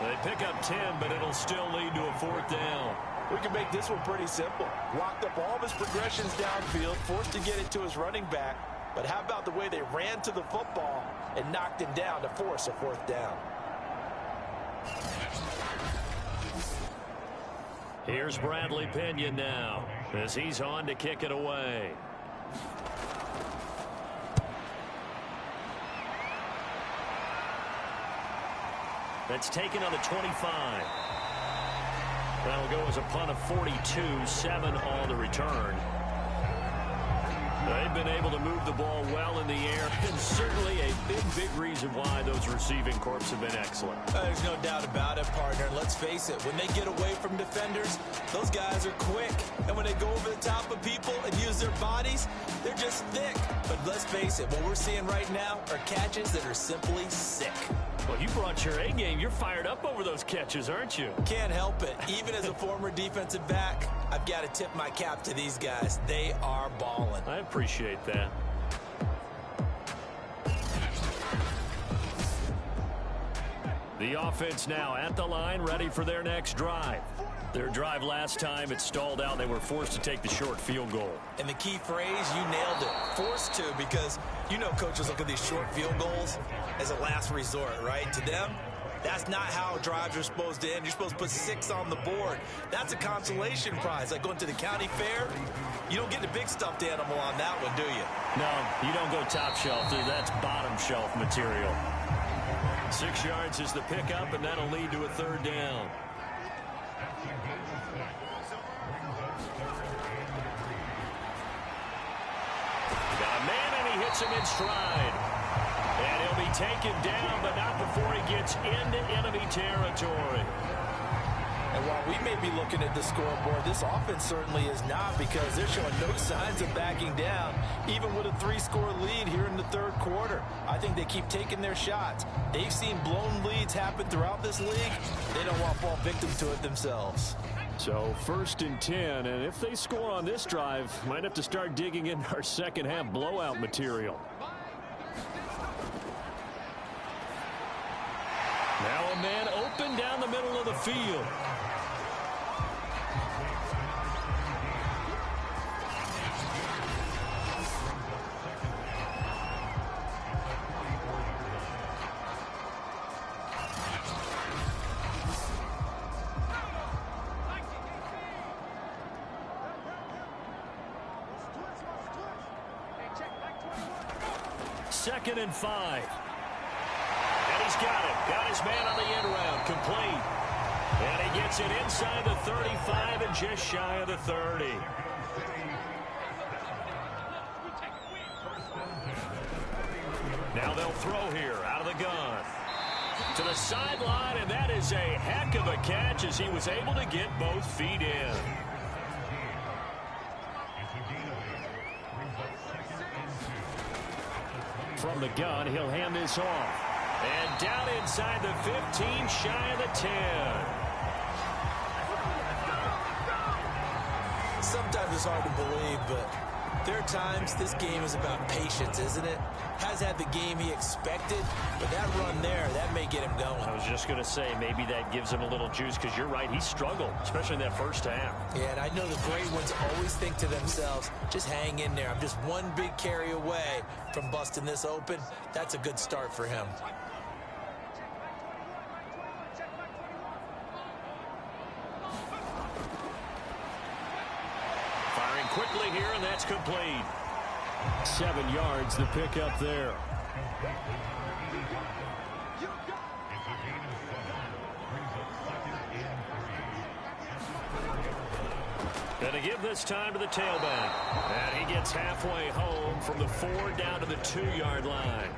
Speaker 2: They pick up 10, but it'll still lead to a fourth down.
Speaker 3: We can make this one pretty simple. Locked up all of his progressions downfield, forced to get it to his running back. But how about the way they ran to the football and knocked him down to force a fourth down?
Speaker 2: Here's Bradley Pinion now as he's on to kick it away. That's taken on the 25. That'll go as a punt of 42, 7 on the return. They've been able to move the ball well in the air, and certainly a big reason why those receiving corps have been excellent.
Speaker 3: There's no doubt about it, partner. Let's face it, when they get away from defenders, those guys are quick. And when they go over the top of people and use their bodies, they're just thick. But let's face it, what we're seeing right now are catches that are simply sick.
Speaker 2: Well, you brought your A game. You're fired up over those catches, aren't you?
Speaker 3: Can't help it. Even as a former defensive back, I've got to tip my cap to these guys. They are balling.
Speaker 2: I appreciate that. The offense now at the line, ready for their next drive. Their drive last time, it stalled out. They were forced to take the short field goal.
Speaker 3: And the key phrase, you nailed it. Forced to, because you know coaches look at these short field goals as a last resort, right? To them, that's not how drives are supposed to end. You're supposed to put 6 on the board. That's a consolation prize. Like going to the county fair, you don't get the big stuffed animal on that one, do you?
Speaker 2: No, you don't go top shelf. That's bottom shelf material. 6 yards is the pickup, and that'll lead to a third down. Got a man, and he hits him in stride. And he'll be taken down, but not before he gets into enemy territory.
Speaker 3: And while we may be looking at the scoreboard, this offense certainly is not, because they're showing no signs of backing down, even with a 3-score lead here in the third quarter. I think they keep taking their shots. They've seen blown leads happen throughout this league. They don't want to fall victim to it themselves.
Speaker 2: So 1st and 10, and if they score on this drive, might have to start digging in our second half blowout material. Now a man open down the middle of the field. Second and 5. And he's got it. Got his man on the end round. Complete. And he gets it inside the 35 and just shy of the 30. Now they'll throw here out of the gun. To the sideline, and that is a heck of a catch as he was able to get both feet in. From the gun, he'll hand this off. And down inside the 15, shy of the 10.
Speaker 3: Sometimes it's hard to believe, but there are times this game is about patience, isn't it? Has had the game he expected, but that run there, that may get him going.
Speaker 2: I was just going to say, maybe that gives him a little juice, because you're right, he struggled, especially in that first half.
Speaker 3: Yeah, and I know the great ones always think to themselves, just hang in there. I'm just one big carry away from busting this open. That's a good start for him.
Speaker 2: Firing quickly here, and that's complete. 7 yards, the pickup there. And to give this time to the tailback. And he gets halfway home from the 4 down to the 2-yard line.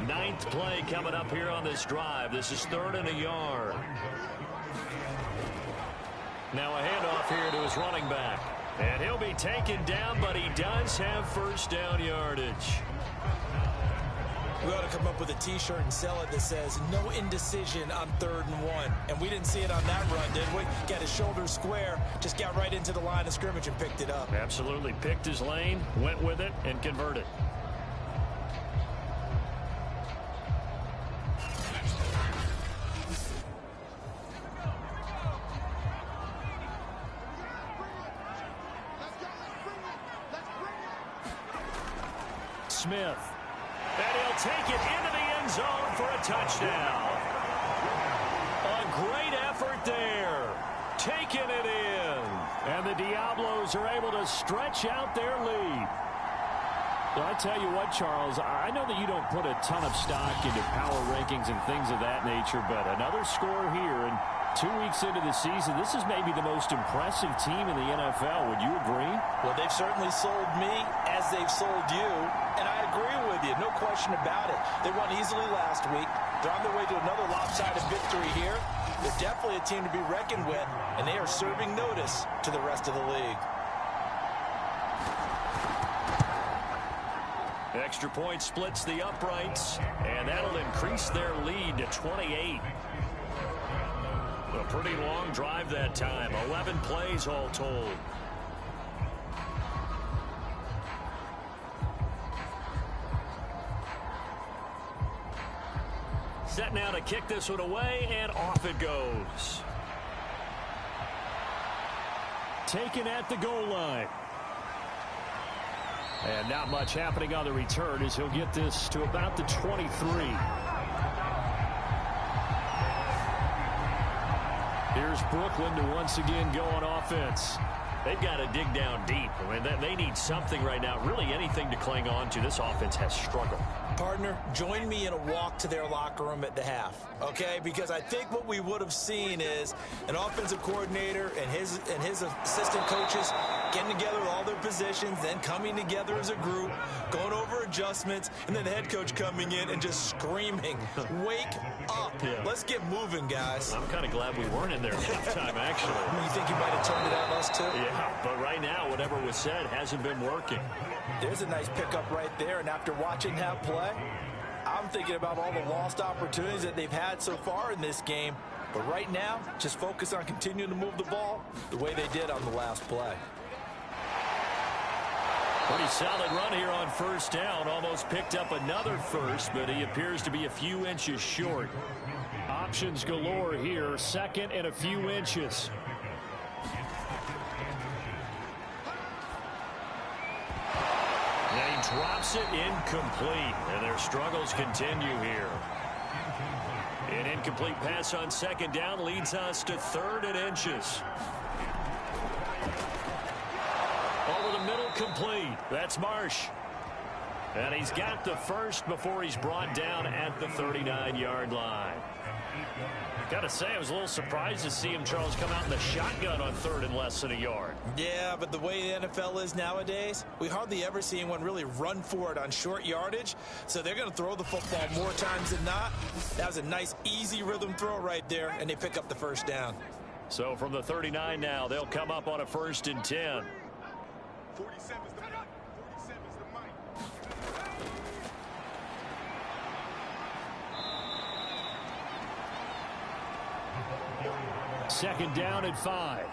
Speaker 2: 9th play coming up here on this drive. This is 3rd and a yard. Now a handoff here to his running back. And he'll be taken down, but he does have first down yardage.
Speaker 3: We ought to come up with a T-shirt and sell it that says, no indecision on 3rd and 1. And we didn't see it on that run, did we? Got his shoulders square, just got right into the line of scrimmage and picked it up.
Speaker 2: Absolutely. Picked his lane, went with it, and converted. Smith. And he'll take it into the end zone for a touchdown. A great effort there. Taking it in. And the Diablos are able to stretch out their lead. Well, I tell you what, Charles, I know that you don't put a ton of stock into power rankings and things of that nature, but another score here, and 2 weeks into the season, this is maybe the most impressive team in the NFL. Would you agree?
Speaker 3: Well, they've certainly sold me as they've sold you, and I agree with you, no question about it. They won easily last week. They're on their way to another lopsided victory here. They're definitely a team to be reckoned with, and they are serving notice to the rest of the league.
Speaker 2: Extra point splits the uprights, and that'll increase their lead to 28. A pretty long drive that time. 11 plays all told. Set now to kick this one away, and off it goes. Taken at the goal line. And not much happening on the return as he'll get this to about the 23. Here's Brooklyn to once again go on offense. They've got to dig down deep. I mean, they need something right now, really anything to cling on to. This offense has struggled.
Speaker 3: Partner, join me in a walk to their locker room at the half, okay? Because I think what we would have seen is an offensive coordinator and his assistant coaches getting together with all their positions, then coming together as a group, going over adjustments, and then the head coach coming in and just screaming, wake up. Yeah. Let's get moving, guys.
Speaker 2: I'm kind of glad we weren't in there at halftime, actually.
Speaker 3: You think you might have turned it on us, too?
Speaker 2: Yeah, but right now, whatever was said hasn't been working.
Speaker 3: There's a nice pickup right there, and after watching that play, I'm thinking about all the lost opportunities that they've had so far in this game. But right now, just focus on continuing to move the ball the way they did on the last play.
Speaker 2: Pretty solid run here on first down. Almost picked up another first, but he appears to be a few inches short. Options galore here. Second and a few inches. And he drops it incomplete, and their struggles continue here. An incomplete pass on second down leads us to 3rd and inches. Over the middle, complete. That's Marsh. And he's got the first before he's brought down at the 39-yard line. Got to say, I was a little surprised to see him, Charles, come out in the shotgun on 3rd and less than a yard.
Speaker 3: Yeah, but the way the NFL is nowadays, we hardly ever see anyone really run for it on short yardage. So they're going to throw the football more times than not. That was a nice, easy rhythm throw right there, and they pick up the first down.
Speaker 2: So from the 39 now, they'll come up on a 1st and 10.
Speaker 5: 47's the mic. 47's the mic.
Speaker 2: Second down at 5.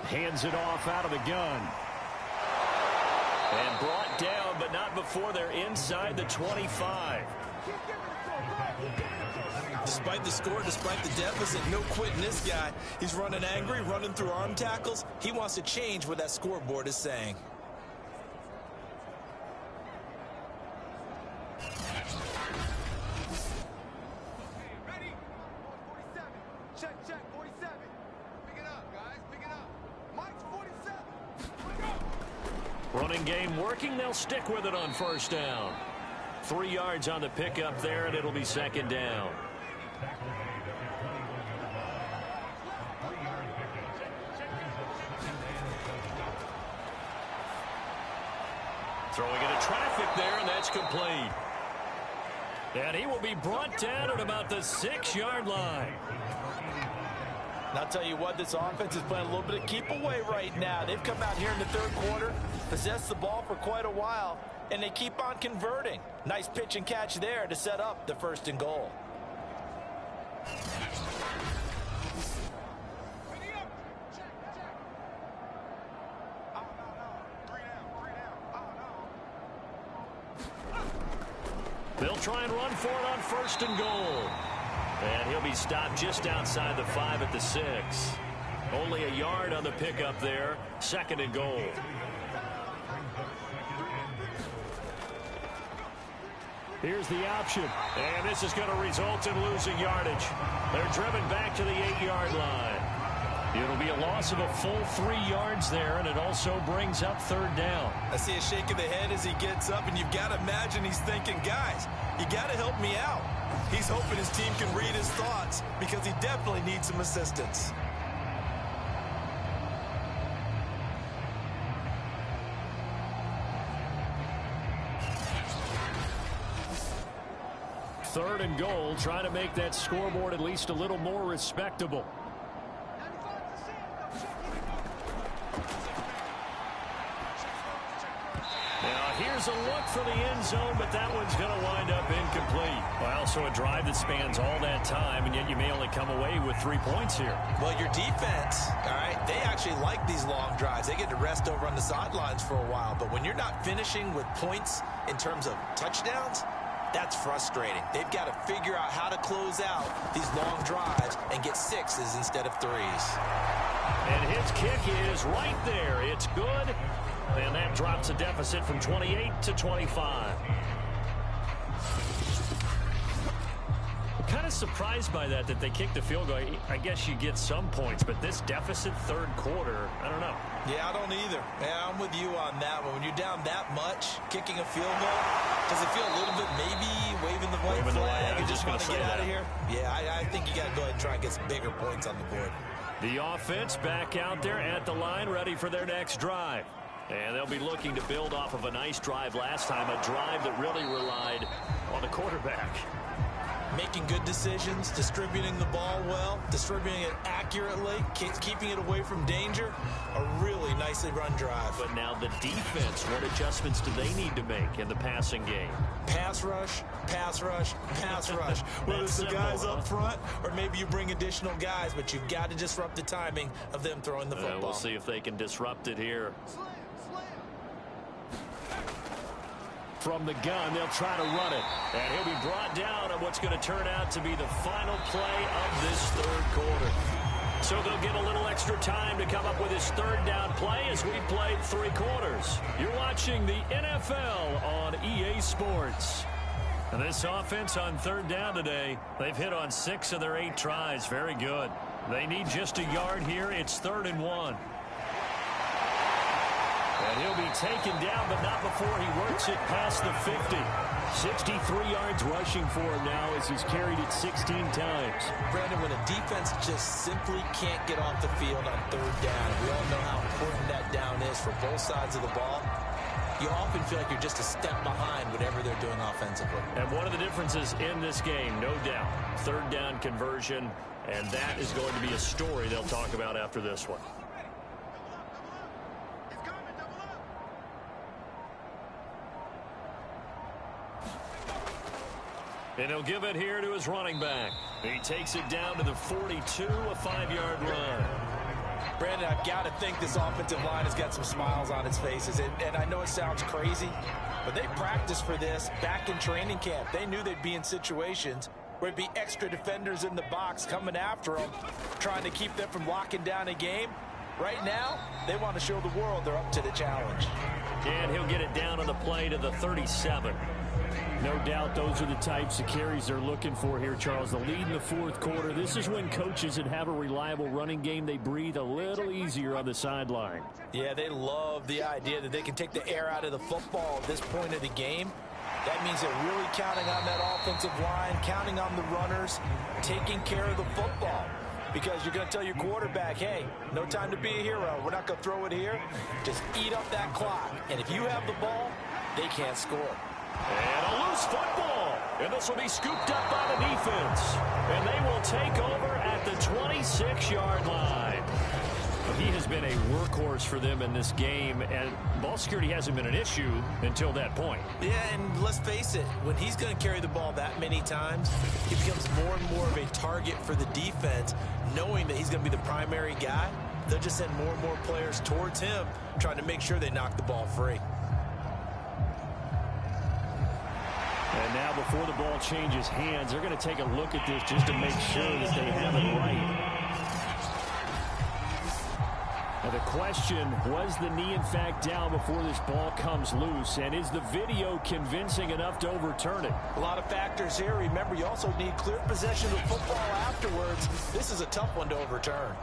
Speaker 2: Hands it off out of the gun. And brought down, but not before they're inside the 25.
Speaker 3: Despite the score, despite the deficit, no quitting this guy. He's running angry, running through arm tackles. He wants to change what that scoreboard is saying.
Speaker 5: Ready? 47. Check, 47. Pick it up, guys. Pick it up. Mike's 47. Let's go.
Speaker 2: Running game working. They'll stick with it on first down. 3 yards on the pickup there, and it'll be second down. Throwing into traffic there, and that's complete. And he will be brought down at about the 6-yard line.
Speaker 3: And I'll tell you what, this offense is playing a little bit of keep away right now. They've come out here in the third quarter, possessed the ball for quite a while, and they keep on converting. Nice pitch and catch there to set up the 1st and goal.
Speaker 2: They'll try and run for it on 1st and goal. And he'll be stopped just outside the 5 at the 6. Only a yard on the pickup there. 2nd and goal. Here's the option. And this is going to result in losing yardage. They're driven back to the 8-yard line. It'll be a loss of a full 3 yards there, and it also brings up 3rd down.
Speaker 3: I see a shake of the head as he gets up, and you've got to imagine he's thinking, guys, you got to help me out. He's hoping his team can read his thoughts because he definitely needs some assistance.
Speaker 2: Third and goal, trying to make that scoreboard at least a little more respectable. Here's a look for the end zone, but that one's going to wind up incomplete. Well, so a drive that spans all that time, and yet you may only come away with 3 points here.
Speaker 3: Well, your defense, all right, they actually like these long drives. They get to rest over on the sidelines for a while, but when you're not finishing with points in terms of touchdowns, that's frustrating. They've got to figure out how to close out these long drives and get 6s instead of 3s.
Speaker 2: And his kick is right there. It's good. And that drops a deficit from 28 to 25. I'm kind of surprised by that they kicked the field goal. I guess you get some points, but this deficit 3rd quarter, I don't know.
Speaker 3: Yeah, I don't either. Yeah, I'm with you on that one. When you're down that much, kicking a field goal, does it feel a little bit maybe waving the white flag and just want to get out of here? Yeah, I think you got to go ahead and try and get some bigger points on the board.
Speaker 2: The offense back out there at the line, ready for their next drive. And they'll be looking to build off of a nice drive last time, a drive that really relied on the quarterback.
Speaker 3: Making good decisions, distributing the ball well, distributing it accurately, keeping it away from danger. A really nicely run drive.
Speaker 2: But now the defense, what adjustments do they need to make in the passing game?
Speaker 3: Pass rush, pass rush, pass rush. Whether it's the guys up front or maybe you bring additional guys, but you've got to disrupt the timing of them throwing the football.
Speaker 2: We'll see if they can disrupt it here. From the gun, they'll try to run it. And he'll be brought down on what's going to turn out to be the final play of this 3rd quarter. So they'll get a little extra time to come up with his 3rd down play as we played 3 quarters. You're watching the NFL on EA Sports. And this offense on 3rd down today, they've hit on 6 of their 8 tries. Very good. They need just a yard here. It's 3rd and 1. And he'll be taken down, but not before he works it past the 50. 63 yards rushing for him now as he's carried it 16 times.
Speaker 3: Brandon, when a defense just simply can't get off the field on 3rd down, we all know how important that down is for both sides of the ball. You often feel like you're just a step behind whatever they're doing offensively.
Speaker 2: And one of the differences in this game, no doubt, 3rd down conversion, and that is going to be a story they'll talk about after this one. And he'll give it here to his running back. He takes it down to the 42, a 5-yard run.
Speaker 3: Brandon, I've got to think this offensive line has got some smiles on its faces. And I know it sounds crazy, but they practiced for this back in training camp. They knew they'd be in situations where it'd be extra defenders in the box coming after them, trying to keep them from locking down a game. Right now, they want to show the world they're up to the challenge.
Speaker 2: And he'll get it down on the play to the 37. No doubt those are the types of carries they're looking for here, Charles. The lead in the 4th quarter. This is when coaches that have a reliable running game, they breathe a little easier on the sideline.
Speaker 3: Yeah, they love the idea that they can take the air out of the football at this point of the game. That means they're really counting on that offensive line, counting on the runners, taking care of the football. Because you're going to tell your quarterback, hey, no time to be a hero. We're not going to throw it here. Just eat up that clock. And if you have the ball, they can't score.
Speaker 2: And a loose football. And this will be scooped up by the defense. And they will take over at the 26-yard line. He has been a workhorse for them in this game, and ball security hasn't been an issue until that point.
Speaker 3: Yeah, and let's face it, when he's going to carry the ball that many times, he becomes more and more of a target for the defense, knowing that he's going to be the primary guy. They'll just send more and more players towards him, trying to make sure they knock the ball free.
Speaker 2: And now before the ball changes hands, they're going to take a look at this just to make sure that they have it right. Now the question, was the knee in fact down before this ball comes loose? And is the video convincing enough to overturn it?
Speaker 3: A lot of factors here. Remember, you also need clear possession of the football afterwards. This is a tough one to overturn.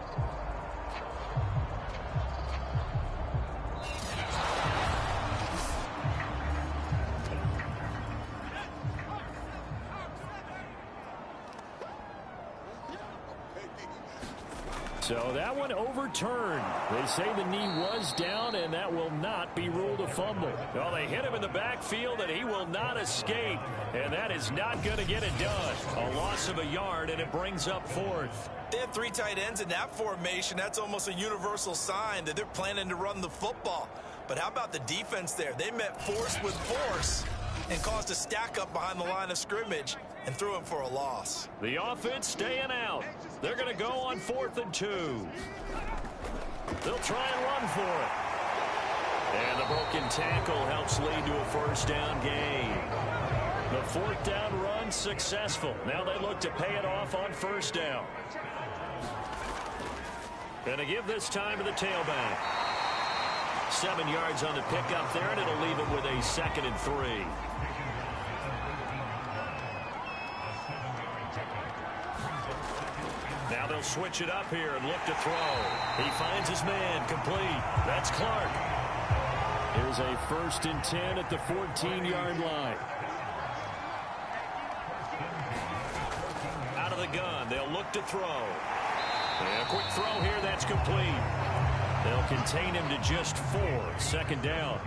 Speaker 2: So that one overturned. They say the knee was down, and that will not be ruled a fumble. Well, they hit him in the backfield, and he will not escape. And that is not going to get it done. A loss of a yard, and it brings up fourth.
Speaker 3: They have three tight ends in that formation. That's almost a universal sign that they're planning to run the football. But how about the defense there? They met force with force and caused a stack up behind the line of scrimmage and threw him for a loss.
Speaker 2: The offense staying out. They're going to go on 4th and 2. They'll try and run for it. And the broken tackle helps lead to a first down gain. The 4th down run successful. Now they look to pay it off on first down. Going to give this time to the tailback. 7 yards on the pickup there, and it'll leave him with a 2nd and 3. Now they'll switch it up here and look to throw. He finds his man, complete. That's Clark. Here's a 1st and 10 at the 14-yard line. Out of the gun, they'll look to throw. And a quick throw here, that's complete. They'll contain him to just 4. 2nd down.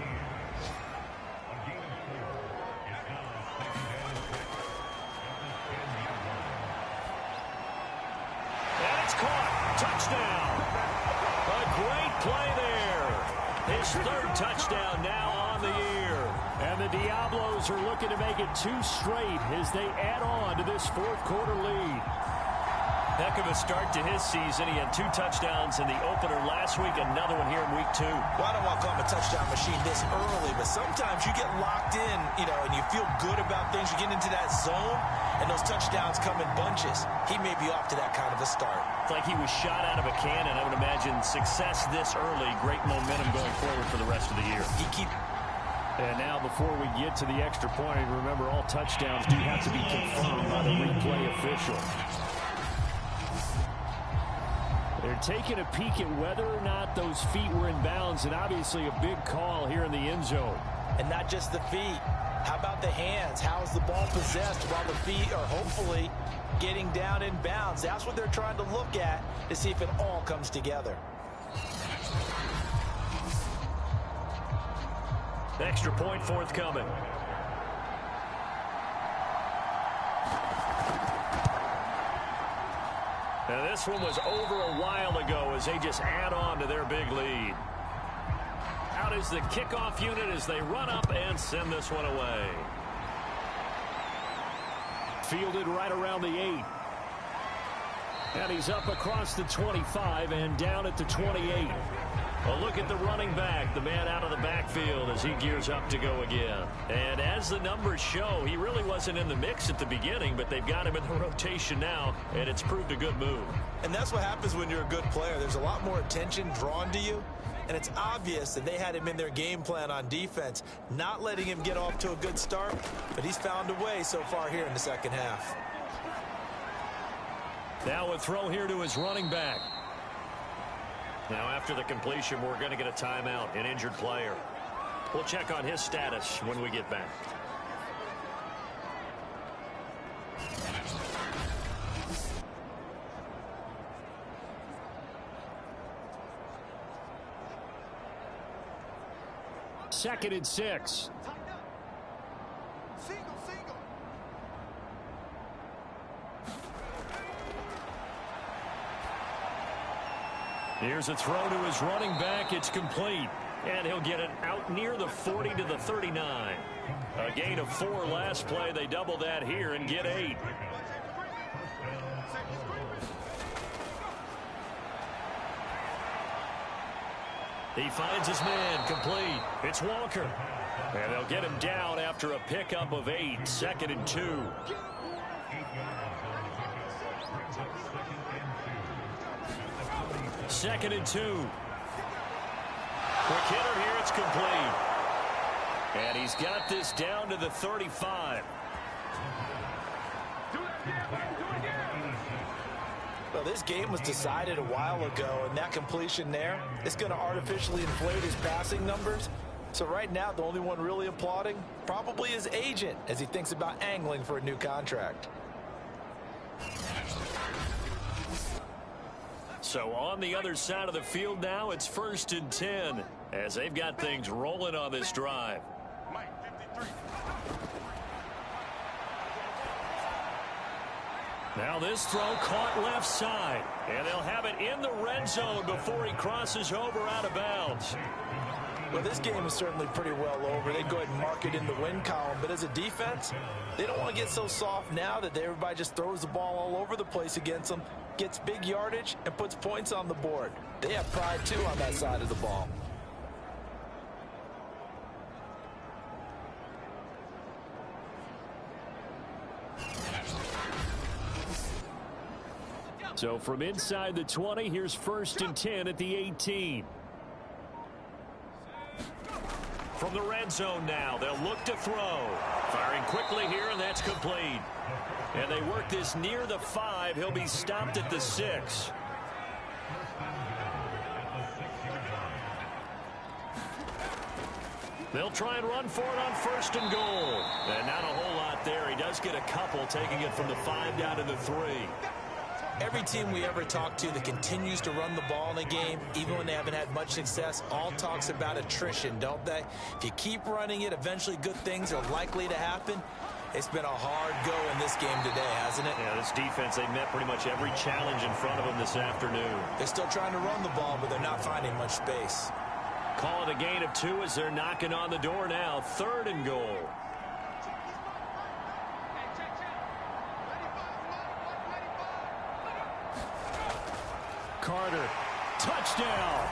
Speaker 2: And it's caught. Touchdown. A great play there. His 3rd touchdown now on the year. And the Diablos are looking to make it 2 straight as they add on to this 4th quarter lead. Heck of a start to his season. He had 2 touchdowns in the opener last week, another one here in week 2.
Speaker 3: Well, I don't want to call him a touchdown machine this early, but sometimes you get locked in, and you feel good about things. You get into that zone, and those touchdowns come in bunches. He may be off to that kind of a start.
Speaker 2: It's like he was shot out of a cannon. I would imagine success this early, great momentum going forward for the rest of the year. And now before we get to the extra point, remember all touchdowns do have to be confirmed by the replay official. They're taking a peek at whether or not those feet were in bounds, and obviously a big call here in the end zone.
Speaker 3: And not just the feet. How about the hands? How is the ball possessed while the feet are hopefully getting down in bounds? That's what they're trying to look at to see if it all comes together.
Speaker 2: Extra point forthcoming. And this one was over a while ago as they just add on to their big lead. Out is the kickoff unit as they run up and send this one away. Fielded right around the 8. And he's up across the 25 and down at the 28. A look at the running back, the man out of the backfield as he gears up to go again. And as the numbers show, he really wasn't in the mix at the beginning, but they've got him in the rotation now, and it's proved a good move.
Speaker 3: And that's what happens when you're a good player. There's a lot more attention drawn to you, and it's obvious that they had him in their game plan on defense, not letting him get off to a good start, but he's found a way so far here in the second half.
Speaker 2: Now a throw here to his running back. Now after the completion, we're going to get a timeout, an injured player. We'll check on his status when we get back. Second and 6. Here's a throw to his running back. It's complete. And he'll get it out near the 40 to the 39. A gain of 4 last play. They double that here and get 8. He finds his man, complete. It's Walker. And they'll get him down after a pickup of 8. 2nd and 2. Second and 2. Quick hitter here, it's complete. And he's got this down to the 35.
Speaker 3: Well, this game was decided a while ago, and that completion there is going to artificially inflate his passing numbers. So right now, the only one really applauding probably his agent as he thinks about angling for a new contract.
Speaker 2: So on the other side of the field now, it's 1st and 10 as they've got things rolling on this drive. Now this throw caught left side, and they'll have it in the red zone before he crosses over out of bounds.
Speaker 3: Well, this game is certainly pretty well over. They'd go ahead and mark it in the win column, but as a defense, they don't want to get so soft now that everybody just throws the ball all over the place against them, gets big yardage, and puts points on the board. They have pride, too, on that side of the ball.
Speaker 2: So from inside the 20, here's 1st and 10 at the 18. From the red zone now, they'll look to throw. Firing quickly here, and that's complete. And they work this near the 5. He'll be stopped at the 6. They'll try and run for it on 1st and goal. And not a whole lot there. He does get a couple, taking it from the 5 down to the 3.
Speaker 3: Every team we ever talk to that continues to run the ball in a game, even when they haven't had much success, all talks about attrition, don't they? If you keep running it, eventually good things are likely to happen. It's been a hard go in this game today, hasn't it?
Speaker 2: Yeah, this defense, they met pretty much every challenge in front of them this afternoon.
Speaker 3: They're still trying to run the ball, but they're not finding much space.
Speaker 2: Call it a gain of 2 as they're knocking on the door now. 3rd and goal. Carter, touchdown.